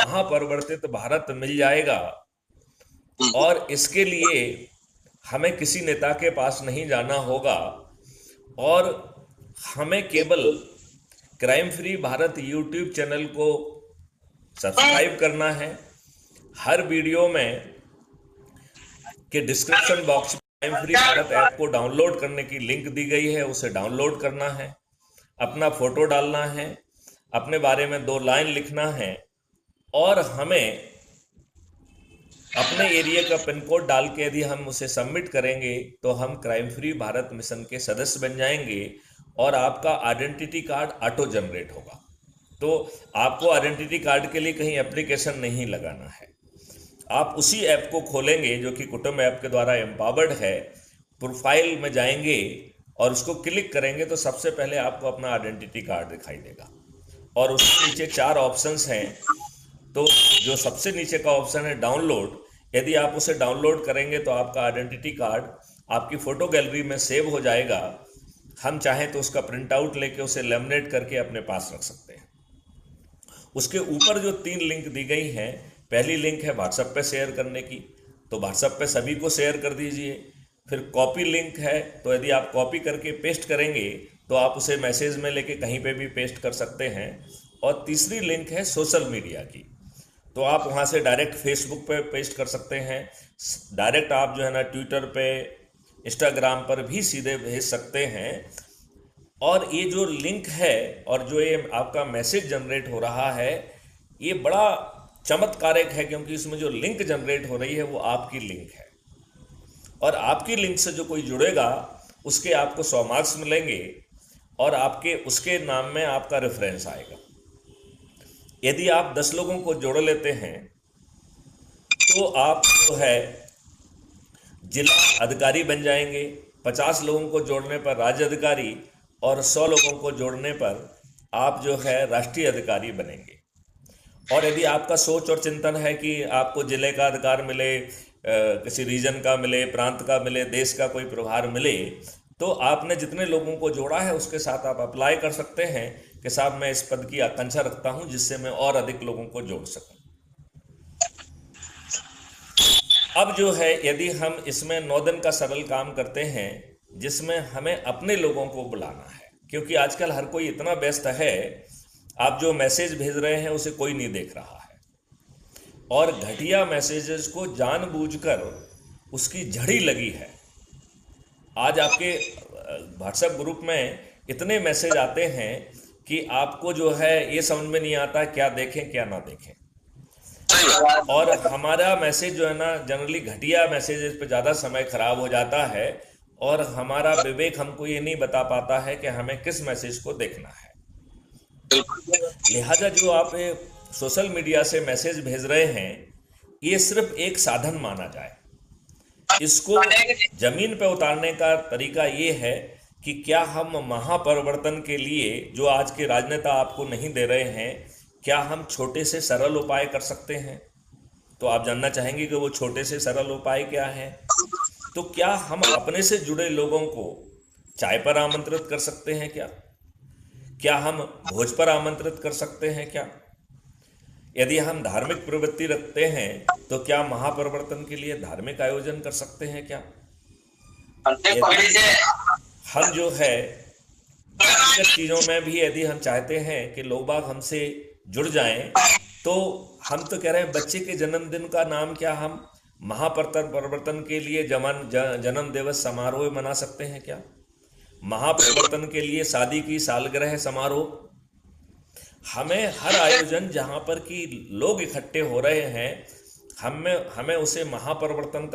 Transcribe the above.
महापरिवर्तित भारत मिल जाएगा। और इसके लिए हमें किसी नेता के पास नहीं जाना होगा और हमें केवल crime free Bharat YouTube channel को सब्सक्राइब करना है। हर वीडियो में के डिस्क्रिप्शन बॉक्स में क्राइम फ्री भारत ऐप को डाउनलोड करने की लिंक दी गई है, उसे डाउनलोड करना है, अपना फोटो डालना है, अपने बारे में 2 लाइन लिखना है और हमें अपने एरिया का पिन कोड डाल के यदि हम उसे सबमिट करेंगे तो हम क्राइम फ्री भारत मिशन के सदस्य बन जाएंगे और आपका आइडेंटिटी कार्ड ऑटो जनरेट होगा। तो आपको आइडेंटिटी कार्ड के लिए कहीं एप्लीकेशन नहीं लगाना है। आप उसी ऐप को खोलेंगे जो कि कुटुंब ऐप के द्वारा एम्पावर्ड है, प्रोफाइल में जाएंगे और उसको क्लिक करेंगे तो सबसे पहले आपको अपना आइडेंटिटी कार्ड दिखाई देगा और उसके नीचे 4 ऑप्शंस हैं। तो जो सबसे नीचे का ऑप्शन है डाउनलोड, यदि आप उसे डाउनलोड करेंगे तो आपका आइडेंटिटी कार्ड आपकी फ़ोटो गैलरी में सेव हो जाएगा। हम चाहें तो उसका प्रिंट आउट लेके उसे लेमिनेट करके अपने पास रख सकते हैं। उसके ऊपर जो 3 लिंक दी गई हैं, पहली लिंक है व्हाट्सएप पे शेयर करने की, तो व्हाट्सएप पे सभी को शेयर कर दीजिए। फिर कॉपी लिंक है, तो यदि आप कॉपी करके पेस्ट करेंगे तो आप उसे मैसेज में लेके कहीं पे भी पेस्ट कर सकते हैं। और तीसरी लिंक है सोशल मीडिया की, तो आप वहाँ से डायरेक्ट फेसबुक पे पेस्ट कर सकते हैं, डायरेक्ट आप जो है ना ट्विटर पे, इंस्टाग्राम पर भी सीधे भेज सकते हैं। और ये जो लिंक है और जो ये आपका मैसेज जनरेट हो रहा है, ये बड़ा चमत्कारिक है क्योंकि इसमें जो लिंक जनरेट हो रही है वो आपकी लिंक है और आपकी लिंक से जो कोई जुड़ेगा उसके आपको 100 मार्क्स मिलेंगे और आपके उसके नाम में आपका रेफरेंस आएगा। यदि आप 10 लोगों को जोड़ लेते हैं तो आप जो है जिला अधिकारी बन जाएंगे, 50 लोगों को जोड़ने पर राज्य अधिकारी और 100 लोगों को जोड़ने पर आप जो है राष्ट्रीय अधिकारी बनेंगे। और यदि आपका सोच और चिंतन है कि आपको जिले का अधिकार मिले, किसी रीजन का मिले, प्रांत का मिले, देश का कोई प्रभार मिले, तो आपने जितने लोगों को जोड़ा है उसके साथ आप अप्लाई कर सकते हैं कि साहब मैं इस पद की आकांक्षा रखता हूं जिससे मैं और अधिक लोगों को जोड़ सकूं। अब जो है यदि हम इसमें 9 दिन का सरल काम करते हैं जिसमें हमें अपने लोगों को बुलाना है, क्योंकि आजकल हर कोई इतना व्यस्त है, आप जो मैसेज भेज रहे हैं उसे कोई नहीं देख रहा है और घटिया मैसेजेस को जानबूझकर उसकी झड़ी लगी है। आज आपके व्हाट्सएप ग्रुप में इतने मैसेज आते हैं कि आपको जो है ये समझ में नहीं आता क्या देखें क्या ना देखें। और हमारा मैसेज जो है ना जनरली घटिया मैसेजेस पे ज़्यादा समय खराब हो जाता है और हमारा विवेक हमको ये नहीं बता पाता है कि हमें किस मैसेज को देखना है। लिहाजा जो आप सोशल मीडिया से मैसेज भेज रहे हैं ये सिर्फ एक साधन माना जाए। इसको जमीन पे उतारने का तरीका ये है कि क्या हम महापरिवर्तन के लिए जो आज के राजनेता आपको नहीं दे रहे हैं, क्या हम छोटे से सरल उपाय कर सकते हैं? तो आप जानना चाहेंगे कि वो छोटे से सरल उपाय क्या हैं। तो क्या हम अपने से जुड़े लोगों को चाय पर आमंत्रित कर सकते हैं क्या हम भोज पर आमंत्रित कर सकते हैं क्या? यदि हम धार्मिक प्रवृत्ति रखते हैं तो क्या महापरिवर्तन के लिए धार्मिक आयोजन कर सकते हैं क्या? हम जो है चीज़ों में भी यदि हम चाहते हैं कि लोग बाग हमसे जुड़ जाएं, तो हम तो कह रहे हैं बच्चे के जन्मदिन का नाम क्या हम महापरिवर्तन के लिए जन्म दिवस समारोह मना सकते हैं क्या? महापरिवर्तन के लिए शादी की सालगिरह समारोह, हमें हर आयोजन जहां पर कि लोग इकट्ठे हो रहे हैं हमें उसे महापरिवर्तन का